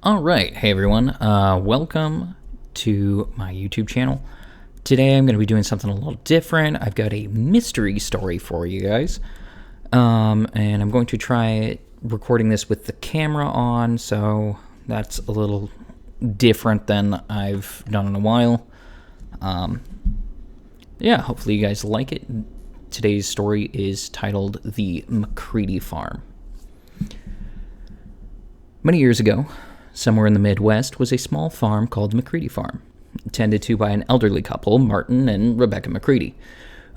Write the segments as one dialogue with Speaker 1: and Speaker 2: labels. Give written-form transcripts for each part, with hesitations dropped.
Speaker 1: All right, hey everyone, welcome to my YouTube channel. Today I'm going to be doing something a little different. I've got a mystery story for you guys, and I'm going to try recording this with the camera on, so that's a little different than I've done in a while. Yeah, hopefully you guys like it. Today's story is titled The McCreedy Farm. Many years ago, somewhere in the Midwest was a small farm called McCreedy Farm, tended to by an elderly couple, Martin and Rebecca McCreedy,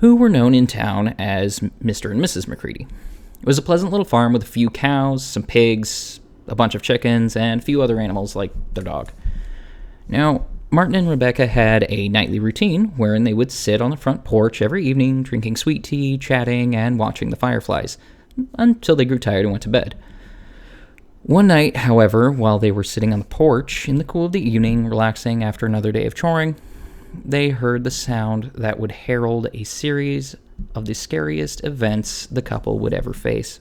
Speaker 1: who were known in town as Mr. and Mrs. McCreedy. It was a pleasant little farm with a few cows, some pigs, a bunch of chickens, and a few other animals like their dog. Now, Martin and Rebecca had a nightly routine wherein they would sit on the front porch every evening, drinking sweet tea, chatting, and watching the fireflies, until they grew tired and went to bed. One night, however, while they were sitting on the porch in the cool of the evening, relaxing after another day of choring, they heard the sound that would herald a series of the scariest events the couple would ever face.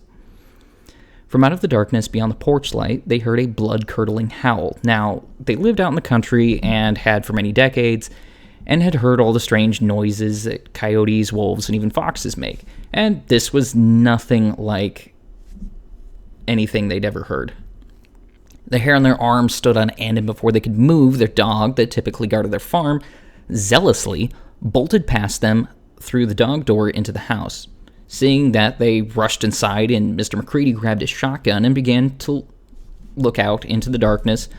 Speaker 1: From out of the darkness beyond the porch light, they heard a blood-curdling howl. Now, they lived out in the country and had for many decades, and had heard all the strange noises that coyotes, wolves, and even foxes make. And this was nothing like anything they'd ever heard. The hair on their arms stood on end, and before they could move, their dog, that typically guarded their farm, zealously bolted past them through the dog door into the house. Seeing that, they rushed inside, and Mr. McCreedy grabbed his shotgun and began to look out into the darkness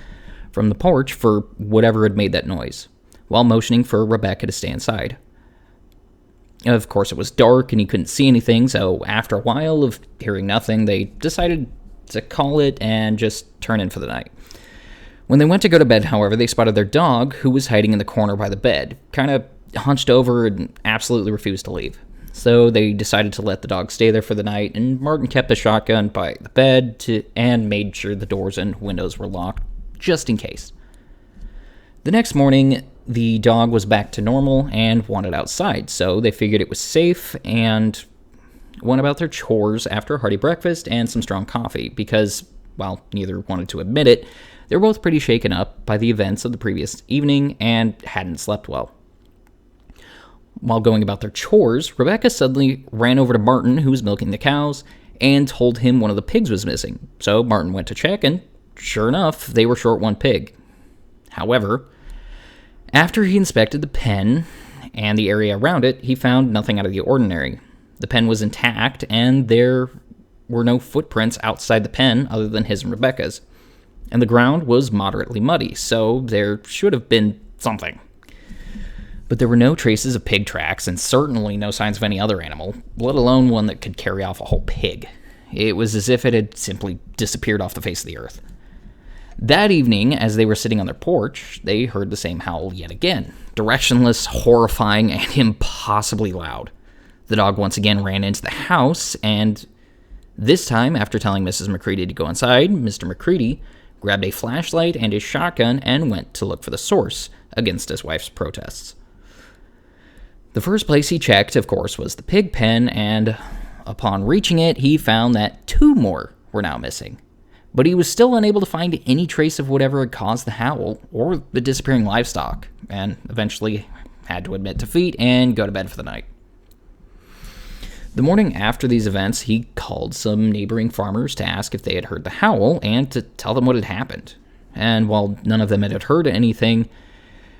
Speaker 1: from the porch for whatever had made that noise, while motioning for Rebecca to stay inside. Of course, it was dark and he couldn't see anything, so after a while of hearing nothing, they decided to call it and just turn in for the night. When they went to go to bed, however, they spotted their dog, who was hiding in the corner by the bed, kind of hunched over and absolutely refused to leave. So they decided to let the dog stay there for the night, and Martin kept the shotgun by the bed and made sure the doors and windows were locked, just in case. The next morning, the dog was back to normal and wanted outside, so they figured it was safe and went about their chores after a hearty breakfast and some strong coffee because, while neither wanted to admit it, they were both pretty shaken up by the events of the previous evening and hadn't slept well. While going about their chores, Rebecca suddenly ran over to Martin, who was milking the cows, and told him one of the pigs was missing. So Martin went to check, and sure enough, they were short one pig. However, after he inspected the pen and the area around it, he found nothing out of the ordinary. The pen was intact, and there were no footprints outside the pen other than his and Rebecca's. And the ground was moderately muddy, so there should have been something. But there were no traces of pig tracks, and certainly no signs of any other animal, let alone one that could carry off a whole pig. It was as if it had simply disappeared off the face of the earth. That evening, as they were sitting on their porch, they heard the same howl yet again, directionless, horrifying, and impossibly loud. The dog once again ran into the house, and this time, after telling Mrs. McCreedy to go inside, Mr. McCreedy grabbed a flashlight and his shotgun and went to look for the source, against his wife's protests. The first place he checked, of course, was the pig pen, and upon reaching it, he found that 2 more were now missing. But he was still unable to find any trace of whatever had caused the howl or the disappearing livestock, and eventually had to admit defeat and go to bed for the night. The morning after these events, he called some neighboring farmers to ask if they had heard the howl and to tell them what had happened. And while none of them had heard anything,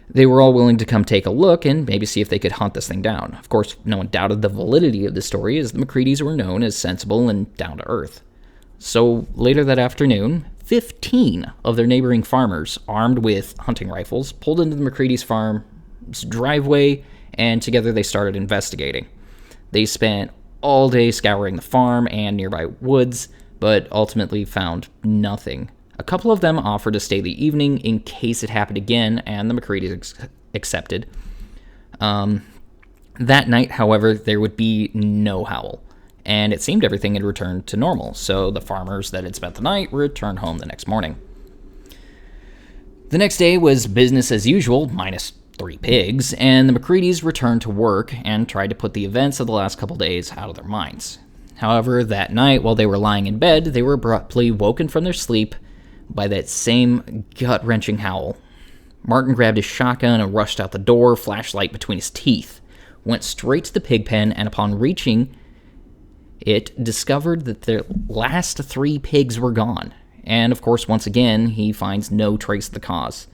Speaker 1: they were all willing to come take a look and maybe see if they could hunt this thing down. Of course, no one doubted the validity of the story, as the McCreedys were known as sensible and down to earth. So later that afternoon, 15 of their neighboring farmers, armed with hunting rifles, pulled into the McCreedy's farm's driveway, and together they started investigating. They spent all day scouring the farm and nearby woods, but ultimately found nothing. A couple of them offered to stay the evening in case it happened again, and the McCreedys accepted. That night, however, there would be no howl, and it seemed everything had returned to normal, so the farmers that had spent the night returned home the next morning. The next day was business as usual, minus 3 pigs, and the McCreedys returned to work and tried to put the events of the last couple days out of their minds. However, that night, while they were lying in bed, they were abruptly woken from their sleep by that same gut-wrenching howl. Martin grabbed his shotgun and rushed out the door, flashlight between his teeth, went straight to the pig pen, and upon reaching it, discovered that the last 3 pigs were gone. And, of course, once again, he finds no trace of the cause.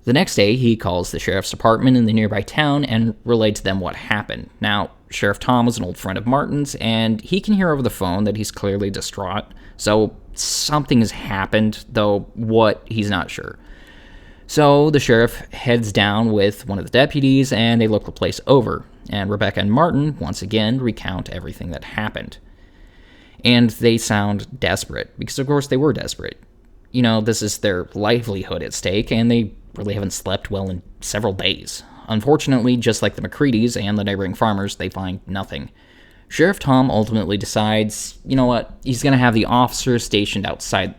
Speaker 1: The next day, he calls the sheriff's department in the nearby town and relayed to them what happened. Now, Sheriff Tom was an old friend of Martin's, and he can hear over the phone that he's clearly distraught, so something has happened, though what, he's not sure. So the sheriff heads down with one of the deputies, and they look the place over, and Rebecca and Martin, once again, recount everything that happened. And they sound desperate, because of course they were desperate. You know, this is their livelihood at stake, and they really haven't slept well in several days. Unfortunately, just like the McCreedys and the neighboring farmers, they find nothing. Sheriff Tom ultimately decides, you know what, he's going to have the officers stationed outside,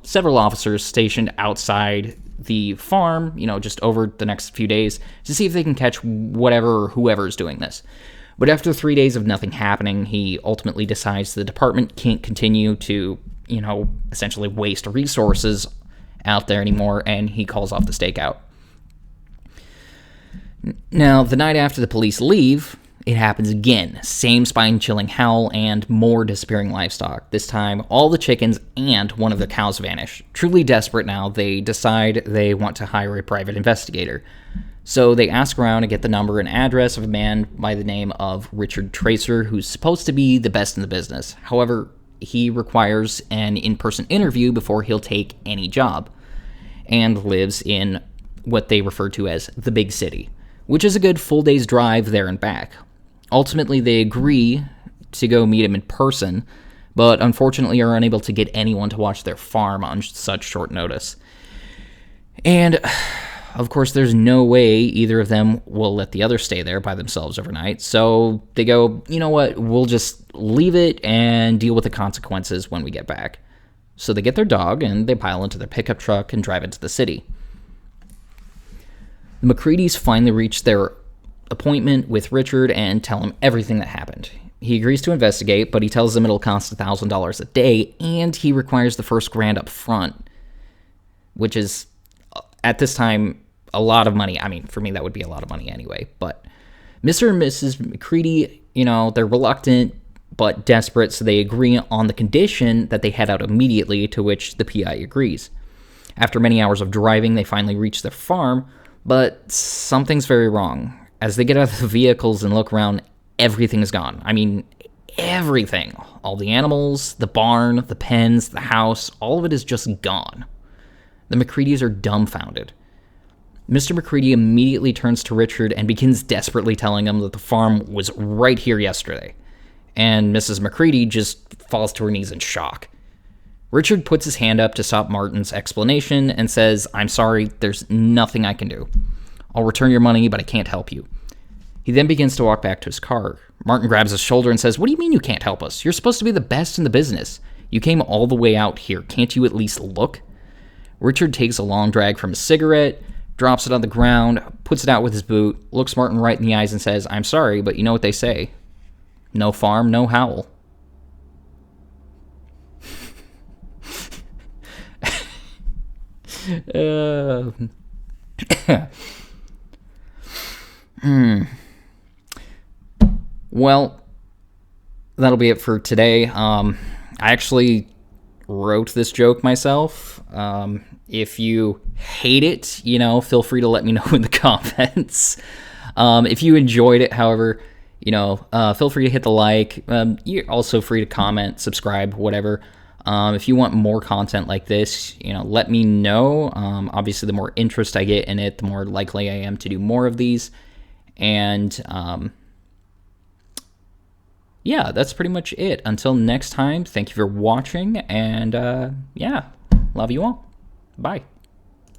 Speaker 1: several officers stationed outside the farm, just over the next few days, to see if they can catch whatever or whoever is doing this. But after 3 days of nothing happening, he ultimately decides the department can't continue to, essentially waste resources out there anymore, and he calls off the stakeout. Now, the night after the police leave, it happens again. Same spine-chilling howl and more disappearing livestock. This time, all the chickens and one of the cows vanish. Truly desperate now, they decide they want to hire a private investigator. So they ask around and get the number and address of a man by the name of Richard Tracer, who's supposed to be the best in the business. However, he requires an in-person interview before he'll take any job, and lives in what they refer to as the big city, which is a good full day's drive there and back. Ultimately, they agree to go meet him in person, but unfortunately are unable to get anyone to watch their farm on such short notice. And, of course, there's no way either of them will let the other stay there by themselves overnight, so they go, you know what, we'll just leave it and deal with the consequences when we get back. So they get their dog, and they pile into their pickup truck and drive into the city. The McCreedys finally reach their appointment with Richard and tell him everything that happened. He agrees to investigate, but he tells them it'll cost $1,000 a day, and he requires the first $1,000 up front, which is, at this time, a lot of money. I mean, for me, that would be a lot of money anyway. But Mr. and Mrs. McCreedy, they're reluctant but desperate, so they agree on the condition that they head out immediately, to which the PI agrees. After many hours of driving, they finally reach their farm, but something's very wrong. As they get out of the vehicles and look around, everything is gone. I mean, everything. All the animals, the barn, the pens, the house, all of it is just gone. The McCreedys are dumbfounded. Mr. McCreedy immediately turns to Richard and begins desperately telling him that the farm was right here yesterday. And Mrs. McCreedy just falls to her knees in shock. Richard puts his hand up to stop Martin's explanation and says, "I'm sorry, there's nothing I can do. I'll return your money, but I can't help you." He then begins to walk back to his car. Martin grabs his shoulder and says, "What do you mean you can't help us? You're supposed to be the best in the business. You came all the way out here. Can't you at least look?" Richard takes a long drag from his cigarette, drops it on the ground, puts it out with his boot, looks Martin right in the eyes and says, "I'm sorry, but you know what they say. No farm, no howl." Well, that'll be it for today. I actually wrote this joke myself. If you hate it, feel free to let me know in the comments. If you enjoyed it, however, feel free to hit the like. You're also free to comment, subscribe, whatever. If you want more content like this, let me know. Obviously, the more interest I get in it, the more likely I am to do more of these. And, yeah, that's pretty much it. Until next time, thank you for watching, and, love you all. Bye.